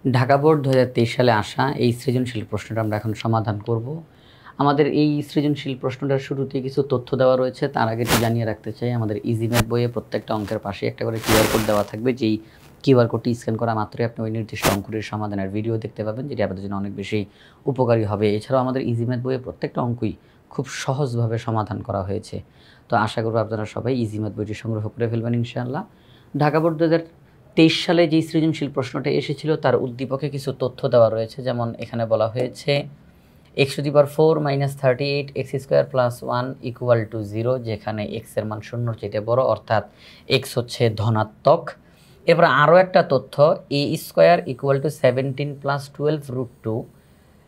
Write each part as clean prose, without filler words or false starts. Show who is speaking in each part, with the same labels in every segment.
Speaker 1: Dhaka board 2023 সালে আসা এই সৃজনশীল প্রশ্নটা আমরা এখন সমাধান করব। আমাদের এই সৃজনশীল প্রশ্নটার শুরুতেই কিছু তথ্য দেওয়া রয়েছে। তার আগে একটু জানিয়ে রাখতে চাই, আমাদের ইজি ম্যাথ বইয়ে প্রত্যেকটা অঙ্কের পাশে একটা করে কিউআর কোড দেওয়া থাকবে। যেই কিউআর কোডটি স্ক্যান করা মাত্রই আপনি ওই নির্দিষ্ট অঙ্কটির সমাধানের ভিডিও দেখতে পাবেন, যেটি আপনাদের জন্য অনেক বেশি উপকারী হবে। এছাড়াও আমাদের ইজি ম্যাথ বইয়ে প্রত্যেকটা অঙ্কই খুব সহজভাবে সমাধান করা হয়েছে। তো আশা করব আপনারা সবাই ইজি ম্যাথ বইটি সংগ্রহ করে ফেলবেন ইনশাআল্লাহ। ঢাকা বোর্ড 2023 সালে যে সৃজনশীল প্রশ্নটা এসেছিল তার উদ্দীপকে কিছু তথ্য দেওয়া রয়েছে। যেমন এখানে বলা হয়েছে x⁴ - 38 x² + 1 = 0, যেখানে x এর মান 0-র চেয়ে বড়, অর্থাৎ x হচ্ছে ধনাত্মক। এরপর আরও একটা তথ্য a² = 17 + 12√2,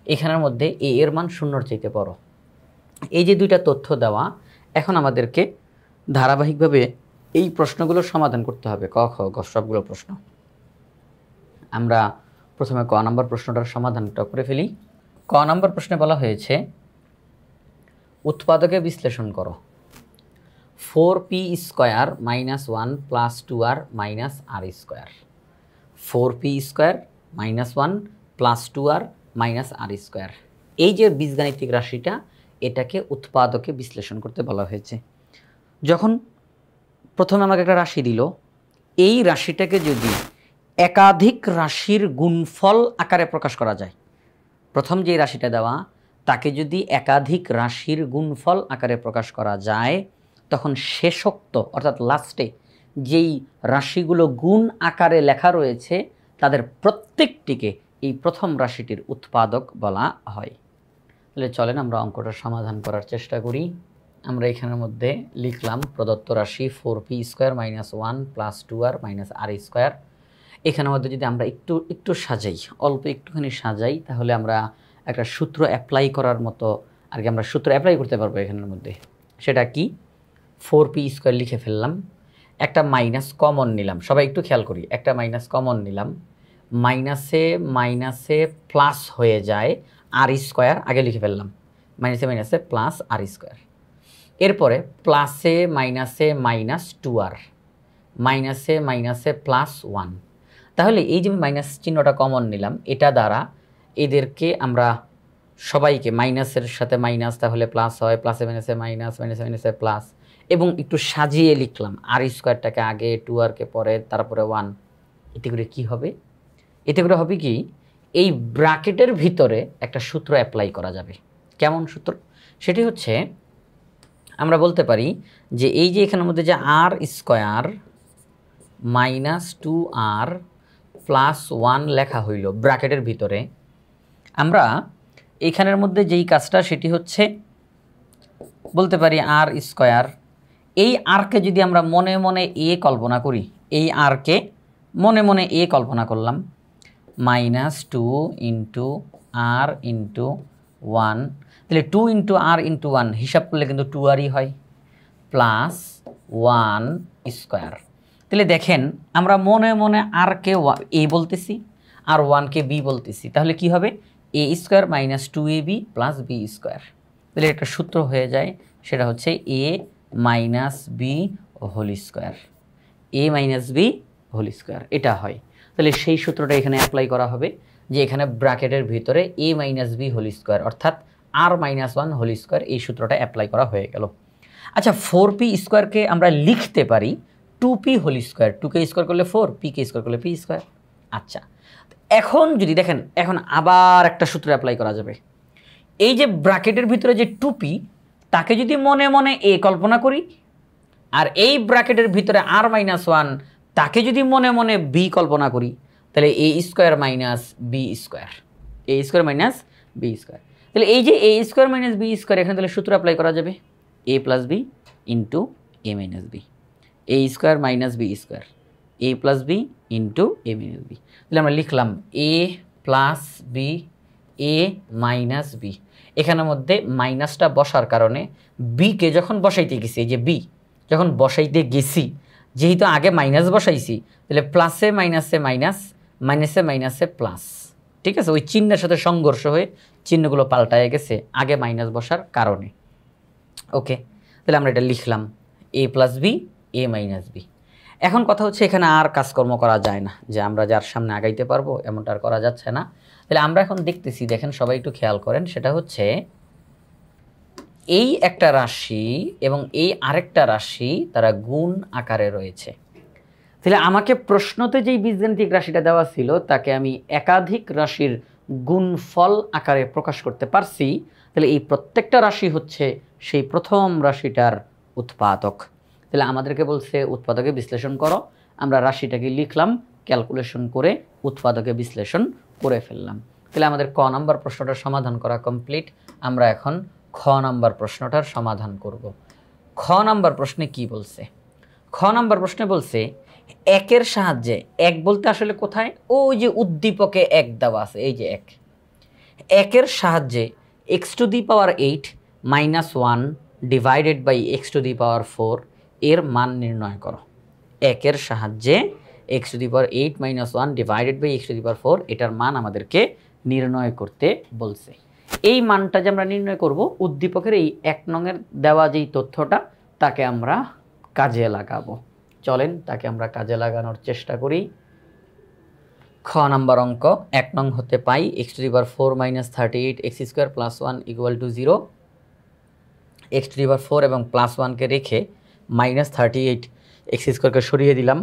Speaker 1: এখানের মধ্যে a এর মান 0-র চেয়ে বড়। এই যে দুইটা তথ্য দেওয়া, এখন আমাদেরকে ধারাবাহিকভাবে এই প্রশ্নগুলো সমাধান করতে হবে। ক, খ, গ সবগুলো প্রশ্ন। আমরা প্রথমে ক নম্বর প্রশ্নটার সমাধানটা করে ফেলি। ক নম্বর প্রশ্নে বলা হয়েছে উৎপাদকে বিশ্লেষণ করো। 4p² - 1 + 2r - r²। 4p² - 1 + 2r - r²। এই যে বীজগাণিতিক রাশিটা, এটাকে উৎপাদকে বিশ্লেষণ করতে বলা হয়েছে। যখন প্রথমে আমাকে একটা রাশি দিল, এই রাশিটাকে যদি একাধিক রাশির গুণফল আকারে প্রকাশ করা যায়, প্রথম যে রাশিটা দেওয়া তাকে যদি একাধিক রাশির গুণফল আকারে প্রকাশ করা যায়, তখন শেষোক্ত অর্থাৎ লাস্টে যেই রাশিগুলো গুণ আকারে লেখা রয়েছে তাদের প্রত্যেকটিকে এই প্রথম রাশিটির উৎপাদক বলা হয়। তাহলে চলেন আমরা অঙ্কটা সমাধান করার চেষ্টা করি। আমরা এখানের মধ্যে লিখলাম প্রদত্ত রাশি 4p² - 1 + 2r - r²। এখানের মধ্যে যদি আমরা একটু সাজাই, অল্প একটুখানি সাজাই, তাহলে আমরা একটা সূত্র অ্যাপ্লাই করার মতো আর কি আমরা সূত্র অ্যাপ্লাই করতে পারবো এখানের মধ্যে। সেটা কি? 4p² লিখে ফেললাম, একটা মাইনাস কমন নিলাম। সবাই একটু খেয়াল করি, একটা মাইনাস কমন নিলাম, মাইনাসে মাইনাসে প্লাস হয়ে যায় r², আগে লিখে ফেললাম মাইনাসে মাইনাসে প্লাস r²। এরপরে প্লাসে মাইনাসে -2r, মাইনাসে মাইনাসে +1। তাহলে এই যে মাইনাস চিহ্নটা কমন নিলাম, এটা দ্বারা এদেরকে আমরা সবাইকে মাইনাসের সাথে মাইনাস, তাহলে প্লাস হয়, প্লাসে মাইনাসে মাইনাস, মাইনাসে মাইনাসে প্লাস, এবং একটু সাজিয়ে লিখলাম r²টাকে আগে, 2rকে পরে, তারপরে 1। এতে করে কি হবে? এতে করে হবে কি, এই ব্র্যাকেটের ভিতরে একটা সূত্র অ্যাপ্লাই করা যাবে। কেমন সূত্র? সেটি হচ্ছে, আমরা বলতে পারি যে এই যে এখানের মধ্যে যে r² - 2r + 1 লেখা হইল ব্র্যাকেটের ভিতরে, আমরা এখানের মধ্যে যেই কাজটা সেটি হচ্ছে বলতে পারি r², এই rকে যদি আমরা মনে মনে a কল্পনা করি, এই rকে মনে মনে a কল্পনা করলাম, -2 × r × 1, তাহলে 2 × r × 1 হিসাব করলে কিন্তু 2rই হয়, +1²। তাহলে দেখেন আমরা মনে মনে rকে a বলতেছি আর 1কে b বলতেছি, তাহলে কি হবে? a² - 2ab + b²। তাহলে একটা সূত্র হয়ে যায়, সেটা হচ্ছে a - b², a - b², এটা হয়। তাহলে সেই সূত্রটা এখানে অ্যাপ্লাই করা হবে, যে এখানে ব্র্যাকেটের ভিতরে a - b² অর্থাৎ r - 1² এই সূত্রটা অ্যাপ্লাই করা হয়ে গেল। আচ্ছা, 4p² আমরা লিখতে পারি 2p², 2কে স্কোয়ার করলে 4, pকে স্কোয়ার করলে p²। আচ্ছা, এখন যদি দেখেন, এখন আবার একটা সূত্র অ্যাপ্লাই করা যাবে। এই যে ব্র্যাকেটের ভিতরে যে 2p, তাকে যদি মনে মনে a কল্পনা করি, আর এই ব্র্যাকেটের ভিতরে r - 1, তাকে যদি মনে মনে b কল্পনা করি, তাহলে a² - b², তাহলে এই যে a² - b², এখানে তাহলে সূত্র অ্যাপ্লাই করা যাবে a + b × a - b, a² - b², a + b × a - b। তাহলে আমরা লিখলাম a + b, a - b। এখানের মধ্যে মাইনাসটা বসার কারণে বিকে যখন বসাইতে গেছি, এই যে b যখন বসাইতে গেছি, যেহেতু আগে মাইনাস বসাইছি, তাহলে প্লাসে মাইনাসে মাইনাস, মাইনাসে মাইনাসে প্লাস, ঠিক আছে? ওই চিহ্নের সাথে সংঘর্ষ হয়ে চিহ্নগুলো পাল্টায় গেছে আগে মাইনাস বসার কারণে। ওকে, তাহলে আমরা এটা লিখলাম a + b, a - b। এখন কথা হচ্ছে এখানে আর কাজকর্ম করা যায় না, যে আমরা যার সামনে আগাইতে পারবো এমনটা আর করা যাচ্ছে না। তাহলে আমরা এখন দেখতেছি, দেখেন সবাই একটু খেয়াল করেন, সেটা হচ্ছে এই একটা রাশি এবং এই আরেকটা রাশি তারা গুণ আকারে রয়েছে। তাহলে আমাকে প্রশ্নতে যেই বীজগাণিতিক রাশিটা দেওয়া ছিল তাকে আমি একাধিক রাশির গুণফল আকারে প্রকাশ করতে পারছি। তাহলে এই প্রত্যেকটা রাশি হচ্ছে সেই প্রথম রাশিটার উৎপাদক। তাহলে আমাদেরকে বলছে উৎপাদকে বিশ্লেষণ করো, আমরা রাশিটাকে লিখলাম, ক্যালকুলেশন করে উৎপাদকে বিশ্লেষণ করে ফেললাম। তাহলে আমাদের ক নাম্বার প্রশ্নটার সমাধান করা কমপ্লিট। আমরা এখন খ নাম্বার প্রশ্নটার সমাধান করব। খ নাম্বার প্রশ্নে কি বলছে? খ নাম্বার প্রশ্নে বলছে একের সাহায্যে, এক বলতে আসলে কোথায়, ওই যে উদ্দীপকে এক দেওয়া আছে, এই যে এক, একের সাহায্যে x⁻8 - 1 ডিভাইডেড বাই x⁻4 এর মান নির্ণয় করো। একের সাহায্যে x⁻8 - 1 ডিভাইডেড বাই x⁻4 এটার মান আমাদেরকে নির্ণয় করতে বলছে। এই মানটা যে আমরা নির্ণয় করব, উদ্দীপকের এই 1 নংয়ের দেওয়া যেই তথ্যটা তাকে আমরা কাজে লাগাবো। চলেন তাকে আমরা কাজে লাগানোর চেষ্টা করি। খ নাম্বার অঙ্ক 1 নং হতে পাই x⁻4 - 38 x² + 1 = 0। x⁻4 এবং +1কে রেখে -38 x² সরিয়ে দিলাম,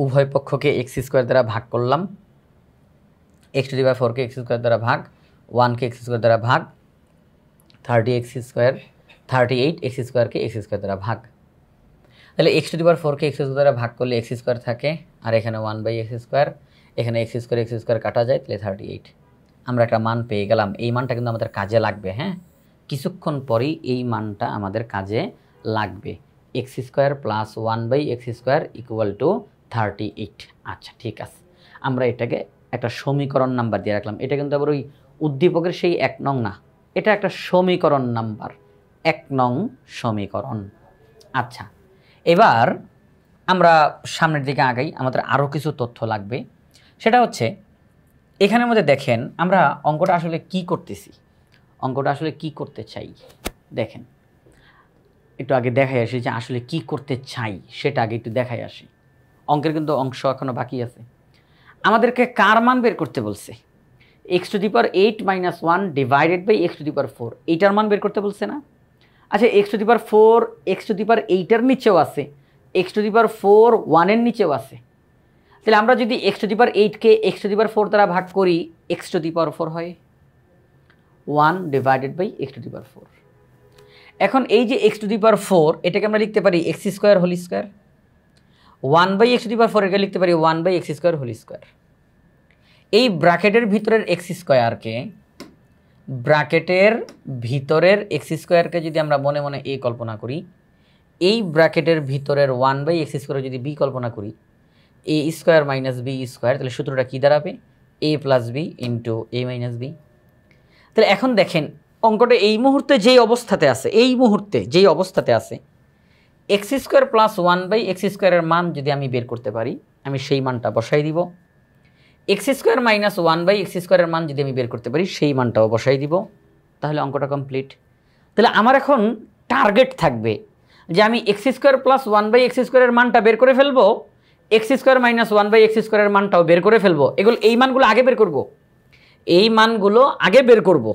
Speaker 1: উভয় পক্ষকে x² দ্বারা ভাগ করলাম, x⁻4 কে x² দ্বারা ভাগ, 1 কে x² দ্বারা ভাগ, 38 x² কে x² দ্বারা ভাগ। তাহলে x⁻4 কে x² দ্বারা ভাগ করলে x² থাকে, আর এখানে 1/x², এখানে x² কাটা যায়, তাহলে 38। আমরা একটা মান পেয়ে গেলাম। এই মানটা কিন্তু আমাদের কাজে লাগবে। হ্যাঁ, কিছুক্ষণ পরেই এই মানটা আমাদের কাজে লাগবে। x² + 1/x² = 38। আচ্ছা ঠিক আছে, আমরা এটাকে একটা সমীকরণ নাম্বার দিয়ে রাখলাম। এটা কিন্তু আবার ওই উদ্দীপকের সেই 1 নং না, এটা একটা সমীকরণ নাম্বার, 1 নং সমীকরণ। আচ্ছা, এবার আমরা সামনের দিকে আগাই, আমাদের আরও কিছু তথ্য লাগবে। সেটা হচ্ছে এখানের মধ্যে দেখেন আমরা অঙ্কটা আসলে কি করতেছি, অঙ্কটা আসলে কি করতে চাই। দেখেন একটু আগে দেখাই আসি যে আসলে কি করতে চাই, সেটা আগে একটু দেখাই আসি। অঙ্কের কিন্তু অংশ এখনও বাকি আছে। আমাদেরকে কার মান বের করতে বলছে? x⁻8 - 1 ডিভাইডেড বাই x⁻4, এইটার মান বের করতে বলছে না? আচ্ছা, x⁻4 x⁻8 এর নিচেও আছে, x⁻4 1 এর নিচেও আছে। তাহলে আমরা যদি x⁻8 কে x⁻4 দ্বারা ভাগ করি, x⁻4 হয় 1 ডিভাইডেড বাই x⁻4। এখন এই যে x⁻4 এটাকে আমরা লিখতে পারি x² হোল স্কয়ার, 1/x⁻4 এটাকে লিখতে পারি 1/x² হোল স্কয়ার। এই ব্র্যাকেটের ভিতরের x²কে, ব্র্যাকেটের ভিতরের x² যদি আমরা মনে মনে a কল্পনা করি, এই ব্র্যাকেটের ভিতরের 1/x² যদি b কল্পনা করি, a² - b², তাহলে সূত্রটা কি দাঁড়াবে? a + b × a - b। তাহলে এখন দেখেন অঙ্কটা এই মুহূর্তে যেই অবস্থাতে আছে, এই মুহূর্তে যেই অবস্থাতে আছে, x² + 1/x² এর মান যদি আমি বের করতে পারি, আমি সেই মানটা বসাই দিব। x² - 1/x² এর মান যদি আমি বের করতে পারি, সেই মানটাও বসাই দিব। তাহলে অঙ্কটা কমপ্লিট। তাহলে আমার এখন টার্গেট থাকবে যে আমি x² + 1/x² এর মানটা বের করে ফেলবো, x² - 1/x² এর মানটাও বের করে ফেলবো। এগুলো, এই মানগুলো আগে বের করব, এই মানগুলো আগে বের করব,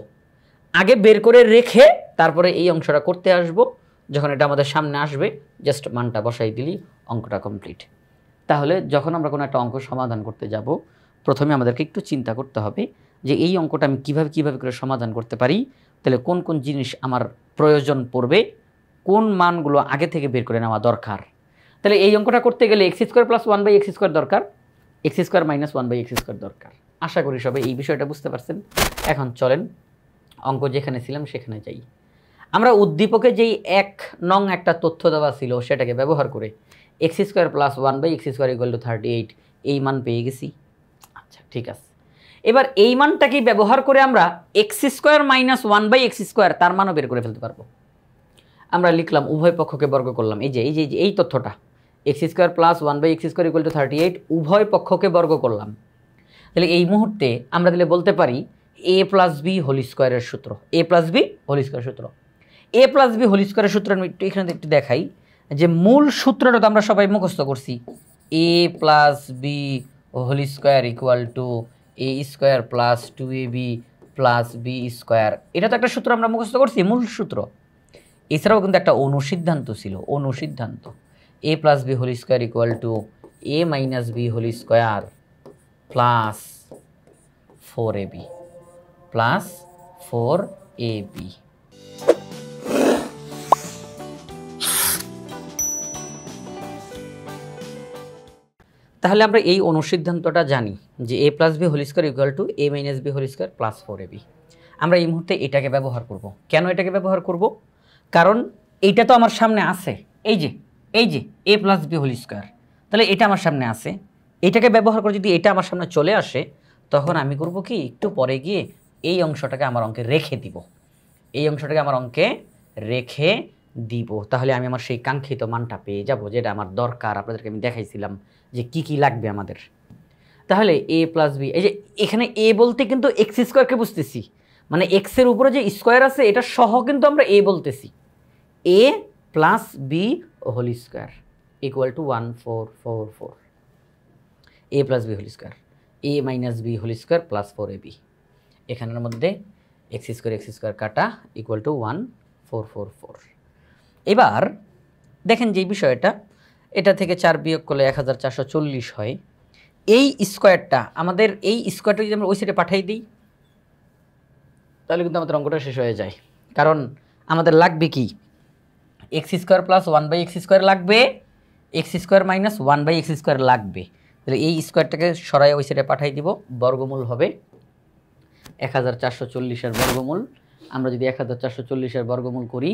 Speaker 1: আগে বের করে রেখে তারপরে এই অংশটা করতে আসব। যখন এটা আমাদের সামনে আসবে, জাস্ট মানটা বসাই দিলি অঙ্কটা কমপ্লিট। তাহলে যখন আমরা কোনো একটা অঙ্ক সমাধান করতে যাব, প্রথমে আমাদেরকে একটু চিন্তা করতে হবে যে এই অঙ্কটা আমি কিভাবে করে সমাধান করতে পারি। তাহলে কোন কোন জিনিস আমার প্রয়োজন পড়বে, কোন মানগুলো আগে থেকে বের করে নেওয়া দরকার। তাহলে এই অঙ্কটা করতে গেলে x² + 1/x² দরকার, x² - 1/x² দরকার। আশা করি সবাই এই বিষয়টা বুঝতে পারছেন। এখন চলেন অঙ্ক যেখানে ছিলাম সেখানে যাই। আমরা উদ্দীপকে যেই 1 নং একটা তথ্য দেওয়া ছিল সেটাকে ব্যবহার করে x² + 1/x² = 38 এই মান পেয়ে গেছি। আচ্ছা ঠিক আছে, এবার এই মানটাকে ব্যবহার করে আমরা x² - 1/x² তার মানও বের করে ফেলতে পারবো। আমরা লিখলাম, উভয় পক্ষকে বর্গ করলাম, এই তথ্যটা x² + 1/x² = 38 উভয় পক্ষকে বর্গ করলাম। তাহলে এই মুহূর্তে আমরা তাহলে বলতে পারি a + b হোল স্কয়ারের সূত্র, a + b হোল স্কয়ার সূত্র, a + b হোল স্কয়ারের সূত্র আমি একটু এখানে একটু দেখাই যে মূল সূত্রটা তো আমরা সবাই মুখস্থ করছি, a plus b whole square equal to a square plus 2ab plus b square. এটা তো একটা সূত্র আমরা মুখস্থ করছি, মূল সূত্র। এছাড়াও কিন্তু একটা অনুসিদ্ধান্ত ছিল, অনুসিদ্ধান্ত a plus b whole square equal to a minus b whole square plus 4ab plus 4ab। তাহলে আমরা এই অনুসিদ্ধান্তটা জানি যে a plus b whole square equal to a minus b whole square plus 4ab। আমরা এই মুহূর্তে এটাকে ব্যবহার করব। কেন এটাকে ব্যবহার করব? কারণ এইটা তো আমার সামনে আছে, এই যে a plus b whole square, তাহলে এটা আমার সামনে আছে। এটাকে ব্যবহার করে যদি এটা আমার সামনে চলে আসে, তখন আমি করব কি, একটু পরে গিয়ে এই অংশটাকে আমার অঙ্কে রেখে দিব, এই অংশটাকে আমার অঙ্কে রেখে দিব। তাহলে আমি আমার সেই কাঙ্ক্ষিত মানটা পেয়ে যাব, যেটা আমার দরকার। আপনাদেরকে আমি দেখাইছিলাম যে কি কি লাগবে আমাদের। তাহলে a প্লাস বি, এই যে এখানে a বলতে কিন্তু এক্স স্কোয়ারকে বুঝতেছি, মানে এক্সের উপরে যে স্কোয়ার আছে এটা সহ কিন্তু আমরা a বলতেছি। a plus b whole square equal to 1444, a plus b whole square, a minus b whole square plus 4ab। এখানের মধ্যে এক্স স্কোয়ার কাটা ইকুয়াল টু 1444। এবার দেখেন যে বিষয়টা, এটা থেকে 4 বিয়োগ করলে 1440 হয়। এই স্কোয়ারটা আমাদের, এই স্কোয়ারটা যদি আমরা ওই সাইডে পাঠাই দিই, তাহলে কিন্তু আমাদের অঙ্কটা শেষ হয়ে যায়। কারণ আমাদের লাগবে কি, x square plus 1/x square লাগবে, x square minus 1/x square লাগবে। তাহলে এই স্কোয়ারটাকে সরাই ওই সাইডে পাঠাই দিব, বর্গমূল হবে 1440-এর বর্গমূল। আমরা যদি 1440-এর বর্গমূল করি,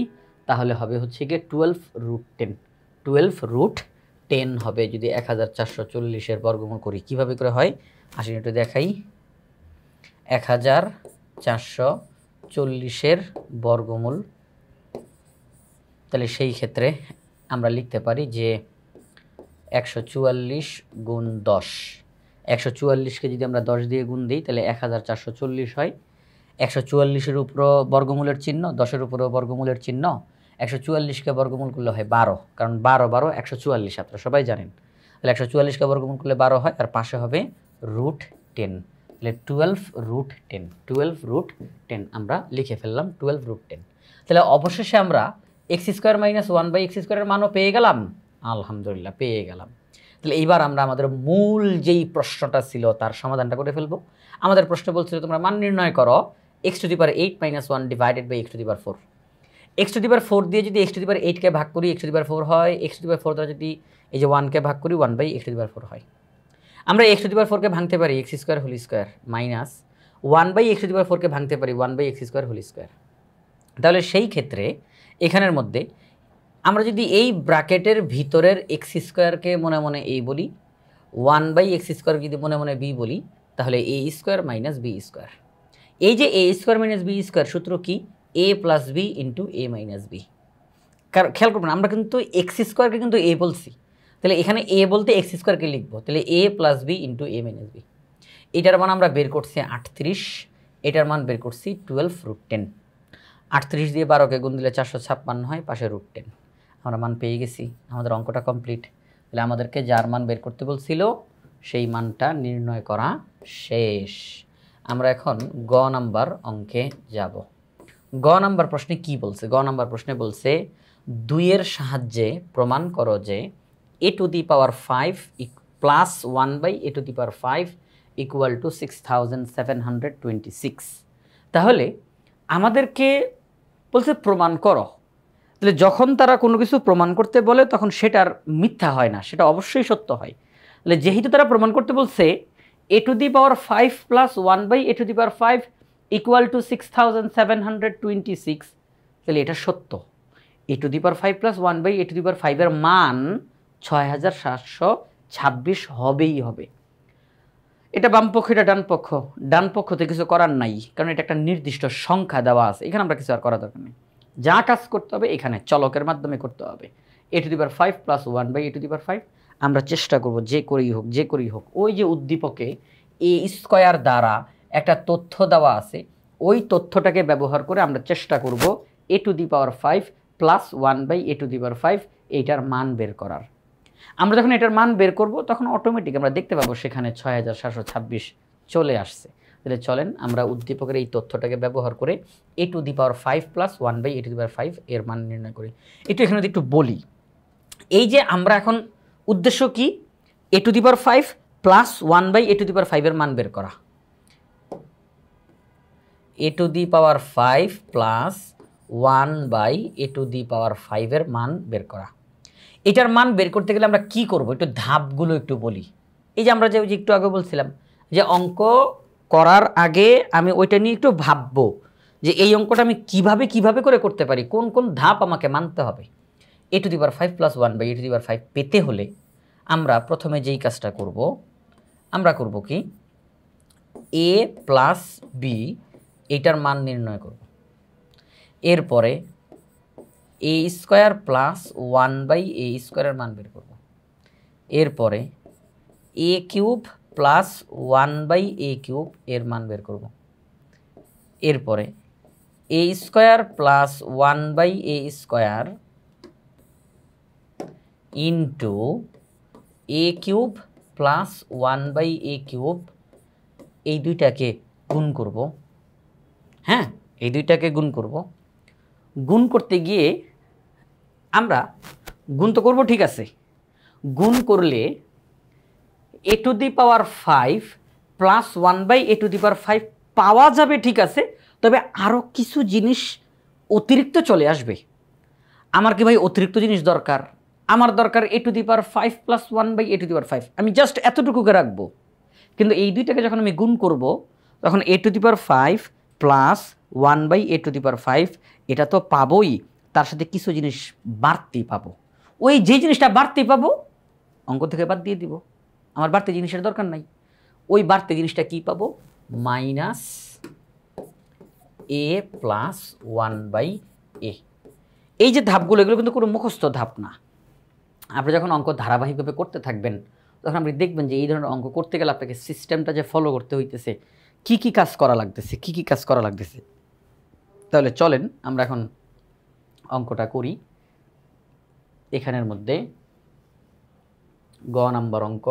Speaker 1: তাহলে হবে হচ্ছে গিয়ে 12√10, 12√10 হবে যদি 1440-এর বর্গমূল করি। কিভাবে করে হয় আসলে একটু দেখাই। 1440-এর বর্গমূল, তাহলে সেই ক্ষেত্রে আমরা লিখতে পারি যে 144 গুণ 10। 144কে যদি আমরা 10 দিয়ে গুণ দিই, তাহলে 1440 হয়। 144-এর উপরও বর্গমূলের চিহ্ন, 10-এর উপরও বর্গমূলের চিহ্ন। 144কে বর্গমূল করলে হয় 12, কারণ 12 12 144, আপনারা সবাই জানেন। তাহলে 144কে বর্গমূল করলে 12 হয়, আর পাশে হবে √10, তাহলে 12√10, 12√10 আমরা লিখে ফেললাম 12√10। তাহলে অবশেষে আমরা এক্স স্কোয়ার মাইনাস 1/x স্কোয়ারের মানও পেয়ে গেলাম, আলহামদুলিল্লাহ পেয়ে গেলাম। তাহলে এইবার আমরা আমাদের মূল যেই প্রশ্নটা ছিল তার সমাধানটা করে ফেলবো। আমাদের প্রশ্ন বলছিল তোমরা মান নির্ণয় করো x⁸ 8 - 1 divided by x⁴। x⁴ দিয়ে যদি x⁴কে ভাগ করি x⁴ হয়, x⁴ দ্বারা যদি এই যে 1কে ভাগ করি 1/x⁴ হয়। আমরা x⁴কে ভাঙতে পারি x square whole square minus 1/x⁴কে ভাঙতে পারি 1/x স্কোয়ার হোল স্কোয়ার। তাহলে সেই ক্ষেত্রে এখানের মধ্যে আমরা যদি এই ব্র্যাকেটের ভিতরের এক্স স্কোয়ারকে মনে মনে a বলি, 1/x স্কোয়ার যদি মনে মনে b বলি, তাহলে a square minus b square. এই যে a square minus b square সূত্র কি, a plus b into a minus b। কারণ খেয়াল করবেন আমরা কিন্তু এক্স স্কোয়ারকে কিন্তু a বলছি, তাহলে এখানে a বলতে এক্স স্কোয়ারকে লিখবো, তাহলে a plus b into a minus b। এটার মান আমরা বের করছি 38, এটার মান বের করছি 12√10। 38 দিয়ে 12কে গুণ দিলে 456 হয়, পাশে √10। আমরা মান পেয়ে গেছি, আমাদের অঙ্কটা কমপ্লিট। তাহলে আমাদেরকে যার মান বের করতে বলছিল সেই মানটা নির্ণয় করা শেষ। আমরা এখন গ নাম্বার অঙ্কে যাব। গ নাম্বার প্রশ্নে কি বলছে? গ নাম্বার প্রশ্নে বলছে 2-এর সাহায্যে প্রমাণ করো যে a⁵ plus 1/a⁵ equal to 6726। তাহলে আমাদেরকে বলছে প্রমাণ করো। তাহলে যখন তারা কোনো কিছু প্রমাণ করতে বলে তখন সেটার মিথ্যা হয় না, সেটা অবশ্যই সত্য হয়। তাহলে যেহেতু তারা প্রমাণ করতে বলছে a⁵ plus 1/a⁵ equal to 6726, তাহলে এটা সত্য। a⁵ প্লাস 1/a⁵ এর মান 6726 হবেই হবে। এটা বাম পক্ষ, এটা ডান পক্ষ। ডান পক্ষতে কিছু করার নাই, কারণ এটা একটা নির্দিষ্ট সংখ্যা দেওয়া আছে, এখানে আমরা কিছু আর করা দরকার নেই। যা কাজ করতে হবে এখানে চলকের মাধ্যমে করতে হবে। a⁵ প্লাস 1/a⁵ আমরা চেষ্টা করব যে করেই হোক ওই যে উদ্দীপকে a স্কোয়ার দ্বারা একটা তথ্য দেওয়া আছে, ওই তথ্যটাকে ব্যবহার করে আমরা চেষ্টা করব a⁵ প্লাস 1/a⁵ এইটার মান বের করার। আমরা যখন এটার মান বের করব তখন অটোমেটিক আমরা দেখতে পাবো সেখানে ৬৭২৬ চলে আসছে। তাহলে চলেন আমরা উদ্দীপকের এই তথ্যটাকে ব্যবহার করে a⁵ প্লাস 1/a⁵ এর মান নির্ণয় করি। একটু এখানে একটু বলি, এই যে আমরা এখন উদ্দেশ্য কি, a⁵ প্লাস 1/a⁵ এর মান বের করা। a⁵ প্লাস 1/a⁵ এর মান বের করা। এটার মান বের করতে গেলে আমরা কি করব, একটু ধাপগুলো একটু বলি। এই যে আমরা যে একটু আগে বলছিলাম যে অঙ্ক করার আগে আমি ওইটা নিয়ে একটু ভাববো যে এই অঙ্কটা আমি কিভাবে করে করতে পারি, কোন কোন ধাপ আমাকে মানতে হবে। a⁵ প্লাস 1/a⁵ পেতে হলে আমরা প্রথমে যেই কাজটা করব, আমরা করব কি, a প্লাস b এইটার মান নির্ণয় করব। এরপরে a² প্লাস 1/a² এর মান বের করব। এরপরে a³ প্লাস 1/a³ এর মান বের করব। এরপরে a² plus 1/a² into a³ plus 1/a³ এই দুইটাকে গুণ করব। হ্যাঁ, এই দুইটাকে গুণ করব। গুণ করতে গিয়ে আমরা গুণ তো করব, ঠিক আছে, গুণ করলে a⁵ প্লাস 1/a⁵ পাওয়া যাবে, ঠিক আছে, তবে আরও কিছু জিনিস অতিরিক্ত চলে আসবে। আমার কি ভাই অতিরিক্ত জিনিস দরকার? আমার দরকার a⁵ প্লাস 1/a⁵, আমি জাস্ট এতটুকুকে রাখবো। কিন্তু এই দুইটাকে যখন আমি গুণ করব তখন a⁵ প্লাস 1/a⁵ এটা তো পাবোই, তার সাথে কিছু জিনিস বাড়তি পাবো। ওই যে জিনিসটা বাড়তি পাবো অঙ্ক থেকে বাদ দিয়ে দিব, আমার বাড়তি জিনিসের দরকার নাই। ওই বাড়তি জিনিসটা কি পাবো, মাইনাস a প্লাস 1/a। এই যে ধাপগুলো, এগুলো কিন্তু কোনো মুখস্থ ধাপ না। আপনি যখন অঙ্ক ধারাবাহিকভাবে করতে থাকবেন তখন আপনি দেখবেন যে এই ধরনের অঙ্ক করতে গেলে আপনাকে সিস্টেমটা যে ফলো করতে হইতেছে, কি কি কাজ করা লাগতেছে, কি কি কাজ করা লাগতেছে। তাহলে চলেন আমরা এখন অঙ্কটা করি। এখানের মধ্যে গ নাম্বার অঙ্ক,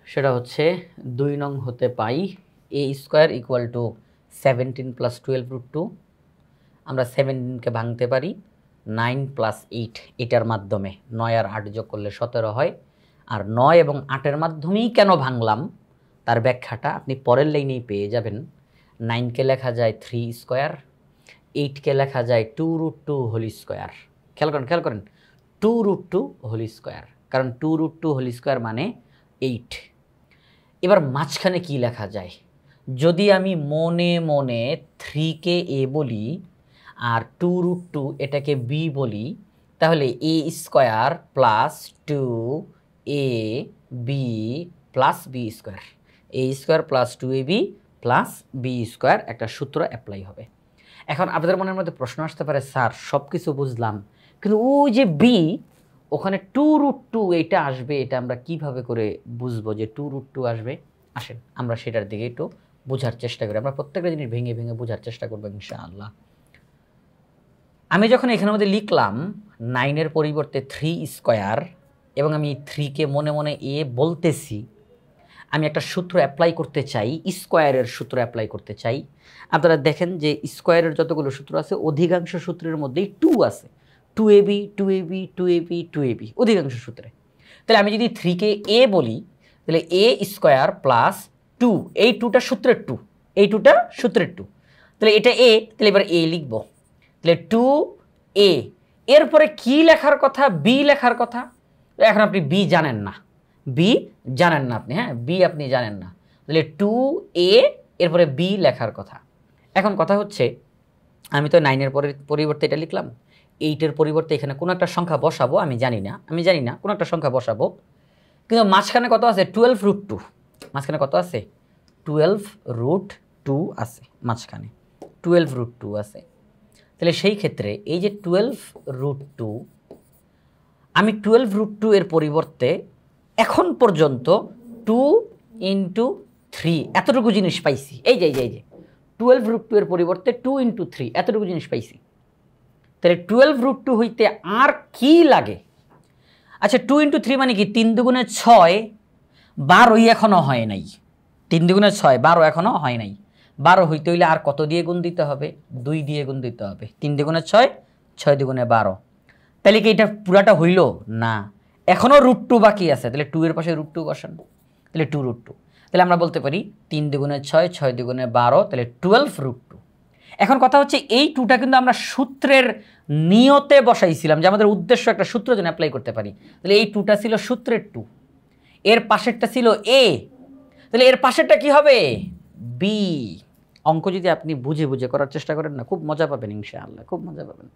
Speaker 1: সেটা হচ্ছে 2 নং হতে পাই a² = 17 + 12√2। আমরা 17কে ভাঙতে পারি 9 + 8 এটার মাধ্যমে। 9 আর 8 যোগ করলে 17 হয়। আর 9 এবং 8-এর মাধ্যমেই কেন ভাঙলাম তার ব্যাখ্যাটা আপনি পরের লাইনেই পেয়ে যাবেন। 9কে লেখা যায় 3², 8কে লেখা যায় 2√2 হোল স্কোয়ার। খেয়াল করেন 2√2 হোল স্কোয়ার, কারণ 2√2 হোল স্কোয়ার মানে 8। এবার মাঝখানে কি লেখা যায়, যদি আমি মনে মনে 3কে a বলি আর 2√2 এটাকে b বলি, তাহলে a² plus 2ab plus b², a² plus 2ab plus b² একটা সূত্র অ্যাপ্লাই হবে। এখন আপনাদের মনের মধ্যে প্রশ্ন আসতে পারে, স্যার সব কিছু বুঝলাম, কিন্তু ওই যে b, ওখানে 2√2 এইটা আসবে, এটা আমরা কিভাবে করে বুঝবো যে 2√2 আসবে? আসেন আমরা সেটার দিকে একটু বোঝার চেষ্টা করি। আমরা প্রত্যেকটা জিনিস ভেঙে ভেঙে বোঝার চেষ্টা করবো ইনশাআল্লাহ। আমি যখন এখানের মধ্যে লিখলাম 9-এর পরিবর্তে 3² এবং আমি 3কে মনে মনে a বলতেছি, আমি একটা সূত্র অ্যাপ্লাই করতে চাই, স্কোয়ারের সূত্র অ্যাপ্লাই করতে চাই। আপনারা দেখেন যে স্কোয়ারের যতগুলো সূত্র আছে অধিকাংশ সূত্রের মধ্যেই 2 আছে, 2ab 2ab 2ab 2ab অধিকাংশ সূত্রে। তাহলে আমি যদি 3কে a বলি তাহলে a² প্লাস 2, এই 2টা সূত্রের 2, এই 2টা সূত্রের 2, তাহলে এটা a, তাহলে এবার a লিখব। তাহলে 2a, এরপরে কি লেখার কথা, b লেখার কথা। এখন আপনি b জানেন না, b জানেন না আপনি, হ্যাঁ b আপনি জানেন না, তাহলে 2a এরপরে b লেখার কথা। এখন কথা হচ্ছে আমি তো 9-এর পরিবর্তে এটা লিখলাম, 8-এর পরিবর্তে এখানে কোনো একটা সংখ্যা বসাবো, আমি জানি না কোনো একটা সংখ্যা বসাবো, কিন্তু মাঝখানে কত আছে, 12√2, মাঝখানে কত আছে, 12√2 আছে, মাঝখানে 12√2 আছে। তাহলে সেই ক্ষেত্রে এই যে 12√2, আমি 12√2 এর পরিবর্তে এখন পর্যন্ত 2 × 3 এতটুকু জিনিস পাইছি। এই যে 12√2 এর পরিবর্তে 2 × 3 এতটুকু জিনিস পাইছি। তাহলে 12√2 হইতে আর কি লাগে? আচ্ছা 2 × 3 মানে কি? 3 × 6 12ই এখনো হয় নাই। 3 × 6 12 এখনো হয় নাই। 12 হইতে হইলে আর কত দিয়ে গুণ দিতে হবে? 2 দিয়ে গুণ দিতে হবে। 3 × 6 6 × 12। তাহলে কি এটা পুরাটা হইল না? এখনো √2 বাকি আছে। তাহলে 2 এর পাশে √2 বসান, তাহলে 2√2। তাহলে আমরা বলতে পারি 3 × 6 6 × 12, তাহলে 12√2। এখন কথা হচ্ছে এই 2টা কিন্তু আমরা সূত্রের নিয়তে বসাইছিলাম যে আমাদের উদ্দেশ্য একটা সূত্র যেন অ্যাপ্লাই করতে পারি। তাহলে এই 2টা ছিল সূত্রের 2, এর পাশেরটা ছিল এ, তাহলে এর পাশেরটা কি হবে? বি। অঙ্ক যদি আপনি বুঝে বুঝে করার চেষ্টা করেন না, খুব মজা পাবেন ইনশাআল্লাহ, খুব মজা পাবেন।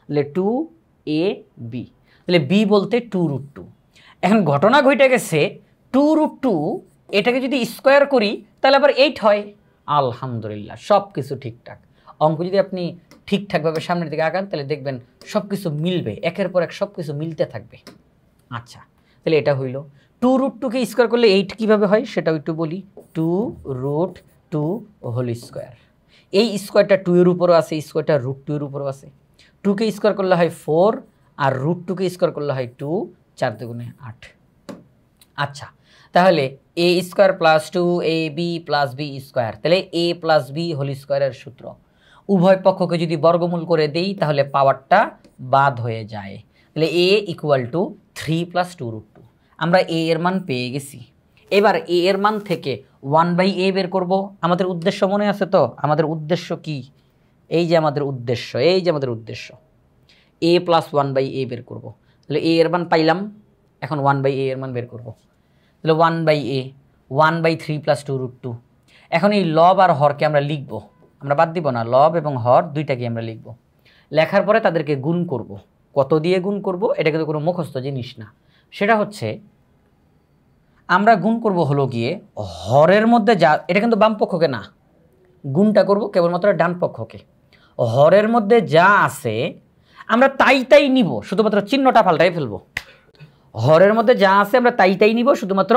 Speaker 1: তাহলে 2ab, তাহলে বি বলতে 2√2। এখন ঘটনা ঘটে গেছে 2√2 এটাকে যদি স্কোয়ার করি তাহলে আবার 8 হয়। আলহামদুলিল্লাহ, সব কিছু ঠিকঠাক। অঙ্ক যদি আপনি ঠিকঠাকভাবে সামনের দিকে আগান তাহলে দেখবেন সব কিছু মিলবে, একের পর এক সব কিছু মিলতে থাকবে। আচ্ছা, তাহলে এটা হইল। 2√2কে স্কোয়ার করলে 8 কীভাবে হয় সেটাও একটু বলি। 2√2 হোল স্কোয়ার। এই স্কোয়ারটা 2 এর উপরও আছে, স্কোয়ারটা √2 এর উপরও আছে। 2কে স্কোয়ার করলে হয় 4, আর √2কে স্কোয়ার করলে হয় 2, 4 × 8। আচ্ছা, তাহলে a² + 2ab + b², তাহলে a + b হোল স্কোয়ারের সূত্র। উভয় পক্ষকে যদি বর্গমূল করে দেই তাহলে পাওয়ারটা বাদ হয়ে যায়। তাহলে a = 3 + 2√2। আমরা a এর মান পেয়ে গেছি। এবার a এর মান থেকে 1/a বের করব। আমাদের উদ্দেশ্য মনে আছে তো? আমাদের উদ্দেশ্য কি? এই যে আমাদের উদ্দেশ্য, এই যে আমাদের উদ্দেশ্য, a + 1/a বের করব। তাহলে a এর মান পাইলাম, এখন 1/a এর মান বের করব। তাহলে 1/a 1/3 + 2√2। এখন এই লব আর হরকে আমরা লিখব, আমরা বাদ দিব না, লব এবং হর দুইটাকে আমরা লিখব। লেখার পরে তাদেরকে গুণ করব। কত দিয়ে গুণ করব এটা কিন্তু কোনো মুখস্থ জিনিস না, সেটা হচ্ছে আমরা গুণ করব হলো গিয়ে হরের মধ্যে যা, এটা কিন্তু বাম পক্ষকে না, গুণটা করব কেবলমাত্র ডান পক্ষকে। হরের মধ্যে যা আছে আমরা তাই নিব, শুধুমাত্র চিহ্নটা পাল্টাই ফেলবো। হরের মধ্যে যা আছে আমরা তাই নিব, শুধুমাত্র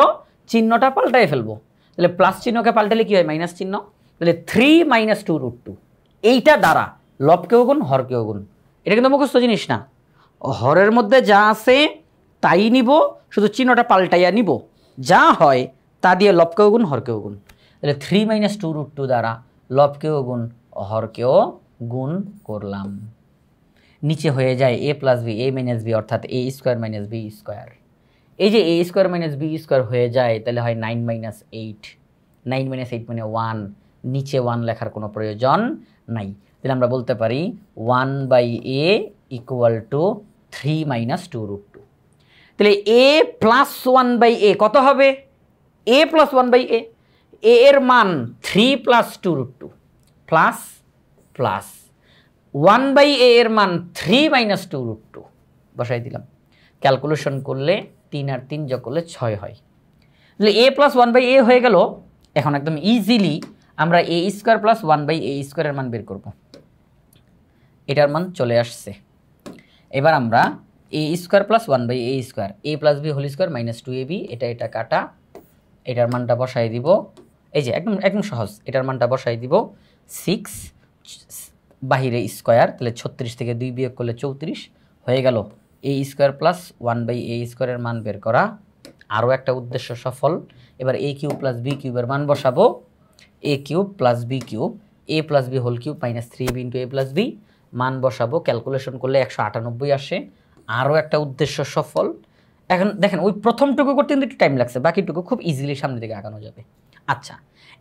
Speaker 1: চিহ্নটা পাল্টাই ফেলবো। তাহলে প্লাস চিহ্নকে পাল্টালে কি হয়? মাইনাস চিহ্ন। তাহলে 3 - 2√2। এইটা দ্বারা লবকেও গুণ হরকেও গুণ। এটা কিন্তু মুখস্থ জিনিস না। হরের মধ্যে যা আছে তাই নিব, শুধু চিহ্নটা পাল্টাইয়া নিব, যা হয় তা দিয়ে লবকেও গুণ হরকেও গুণ। তাহলে 3 - 2√2 দ্বারা লবকেও গুণ হরকেও গুণ করলাম। নিচে হয়ে যায় a + b, a - b, অর্থাৎ a² - b²। এই যে a² - b² হয়ে যায় তাহলে হয় 9 - 8। 9 - 8 মানে 1, নিচে 1 লেখার কোনো প্রয়োজন নাই। তাহলে আমরা বলতে পারি 1/a = 3 - 2√2। তাহলে a + 1/a কত হবে? a + 1/a, a এর মান 3 + 2√2 প্লাস 1/a এর মান 3 - 2√2 বসাই দিলাম। ক্যালকুলেশন করলে 3 আর 3 যোগ করলে 6 হয়। তাহলে a + 1/a হয়ে গেল। এখন একদম ইজিলি আমরা a² + 1/a² এর মান বের করব। এটার মান চলে আসছে। এবার আমরা a² + 1/a², a + b whole square - 2ab, এটা কাটা, এটার মানটা বসাই দিব। এই যে একদম সহজ, এটার মানটা বসাই দিব 6, বাহিরে স্কোয়ার, তাহলে 36 থেকে 2 বিয়োগ করলে 34 হয়ে গেল। a² + 1/a² এর মান বের করা, আরও একটা উদ্দেশ্য সফল। এবার a³ + b³ এর মান বসাবো। a³ + b³ a + b whole cube -3ab × a + b মান বসাবো। ক্যালকুলেশন করলে 198 আসে, আরও একটা উদ্দেশ্য সফল। এখন দেখেন ওই প্রথমটুকু করতে কিন্তু একটু টাইম লাগছে, বাকিটুকু খুব ইজিলি সামনের দিকে আগানো যাবে। আচ্ছা,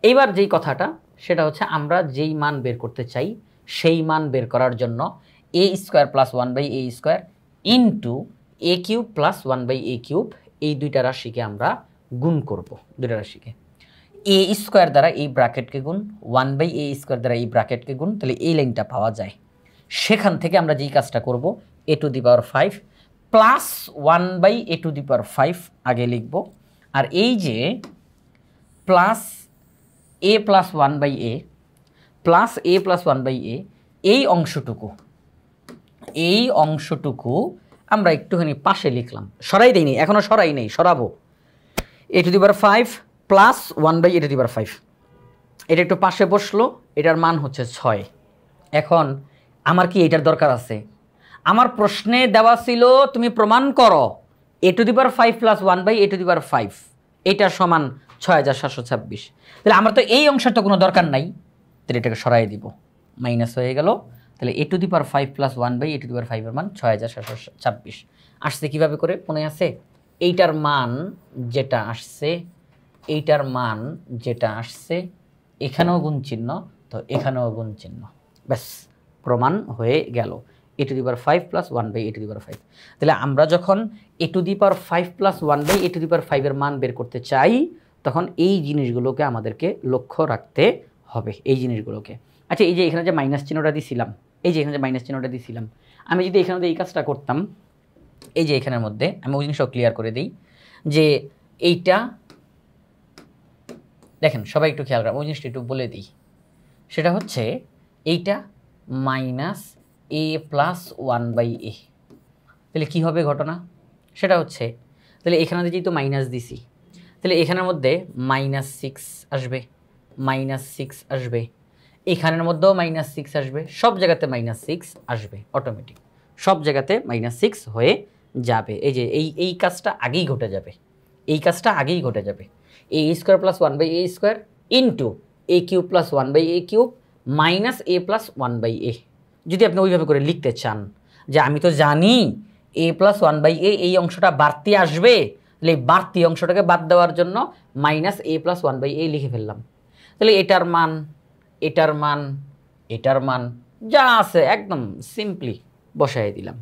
Speaker 1: এইবার যেই কথাটা সেটা হচ্ছে আমরা যেই মান বের করতে চাই সেই মান বের করার জন্য a² + 1/a² into a³ + 1/a³ এই দুইটা রাশিকে আমরা গুণ করব। দুইটা রাশিকে a² দ্বারা এই ব্র্যাকেটকে গুণ, 1/a² দ্বারা এই ব্র্যাকেটকে গুণ, তাহলে এই লাইনটা পাওয়া যায়। সেখান থেকে আমরা যেই কাজটা করব a⁵ প্লাস 1/a⁵ আগে লিখব, আর এই যে plus a + 1/a plus a + 1/a এই অংশটুকু আমরা একটুখানি পাশে লিখলাম, সরাই দেইনি, এখনো সরাই নেই, সরাবো। a⁵ plus 1/a⁵। এটা একটু পাশে বসলো, এটার মান হচ্ছে 6। এখন আমার কি এটার দরকার আছে? আমার প্রশ্নে দেওয়া ছিল তুমি প্রমাণ করো a⁵ প্লাস 1/a⁵ এটা সমান 6726। তাহলে আমার তো এই অংশের তো কোনো দরকার নাই, তাহলে এটাকে সরাই দিব, মাইনাস হয়ে গেল। তাহলে a⁵ প্লাস 1/a⁵ এর মান 6726 আসছে। কীভাবে করে মনে আছে? এইটার মান যেটা আসছে, এইটার মান যেটা আসছে, এখানেও গুণ চিহ্ন, তো এখানেও গুণ চিহ্ন, ব্যাস প্রমাণ হয়ে গেল a⁵ প্লাস 1/a⁵। তাহলে আমরা যখন a⁵ প্লাস 1/a⁵ এর মান বের করতে চাই, তখন এই জিনিসগুলোকে আমাদেরকে লক্ষ্য রাখতে হবে, এই জিনিসগুলোকে। আচ্ছা, এই যে এখানে যে মাইনাস চিহ্নটা দিছিলাম, এই যে এখানে যে মাইনাস চিহ্নটা দিছিলাম, আমি যদি এখানে এই কাজটা করতাম, এই যে এখানের মধ্যে আমি ওই জিনিসটাও ক্লিয়ার করে দিই যে এইটা দেখেন, সবাই একটু খেয়াল রাখবেন, ওই জিনিসটা একটু বলে দিই। সেটা হচ্ছে এইটা মাইনাস a প্লাস 1/a। তাহলে কী হবে ঘটনা? সেটা হচ্ছে তাহলে এখানে যেহেতু মাইনাস দিছি, তাহলে এখানের মধ্যে -6 আসবে, -6 আসবে, এখানের মধ্যেও -6 আসবে, সব জায়গাতে -6 আসবে অটোমেটিক, সব জায়গাতে -6 হয়ে যাবে। এই যে এই কাজটা আগেই ঘটে যাবে, এই কাজটা আগেই ঘটে যাবে। a² plus 1/a² into a³ plus 1/a³ minus a plus 1/a। যদি আপনি ওইভাবে করে লিখতে চান যে আমি তো জানি a প্লাস 1/a এই অংশটা বাড়তি আসবে, তাহলে এই বাড়তি অংশটাকে বাদ দেওয়ার জন্য মাইনাস a প্লাস 1/a লিখে ফেললাম। তাহলে এটার মান, এটার মান, এটার মান যা আছে একদম সিম্পলি বসাই দিলাম,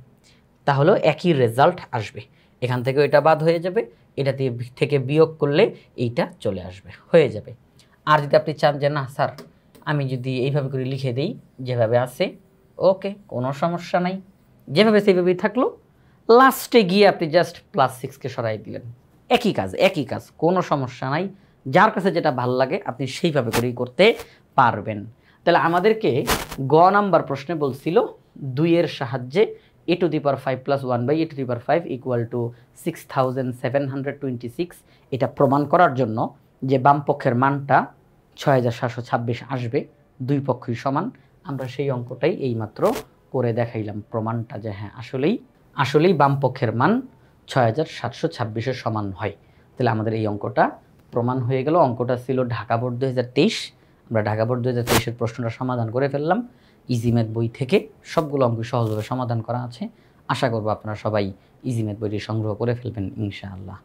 Speaker 1: তাহলে একই রেজাল্ট আসবে। এখান থেকে এটা বাদ হয়ে যাবে, এটা থেকে বিয়োগ করলে এইটা চলে আসবে, হয়ে যাবে। আর যদি আপনি চান যে না স্যার আমি যদি এইভাবে করে লিখে দিই যেভাবে আছে, ওকে, কোনো সমস্যা নাই, যেভাবে সেইভাবেই থাকলো, লাস্টে গিয়ে আপনি জাস্ট +6কে সরাই দিলেন, একই কাজ, একই কাজ, কোনো সমস্যা নাই। যার কাছে যেটা ভালো লাগে আপনি সেইভাবে করেই করতে পারবেন। তাহলে আমাদেরকে গ নাম্বার প্রশ্নে বলছিল 2-এর সাহায্যে a⁵ plus 1/a⁵ equal to 6726 এটা প্রমাণ করার জন্য যে বাম পক্ষের মানটা 6726 আসবে, দুই পক্ষই সমান। আমরা সেই অঙ্কটাই এইমাত্র করে দেখাইলাম প্রমাণটা যে হ্যাঁ আসলেই বাম পক্ষের মান 6726-এর সমান হয়। তাহলে আমাদের এই অঙ্কটা প্রমাণ হয়ে গেল। অঙ্কটা ছিল ঢাকা বোর্ড 2023। আমরা ঢাকা বোর্ড 2023-এর প্রশ্নটা সমাধান করে ফেললাম ইজি ম্যাথ বই থেকে। সবগুলো অঙ্ক সহজভাবে সমাধান করা আছে। আশা করব আপনারা সবাই ইজি ম্যাথ বইটি সংগ্রহ করে ফেলবেন ইনশাআল্লাহ।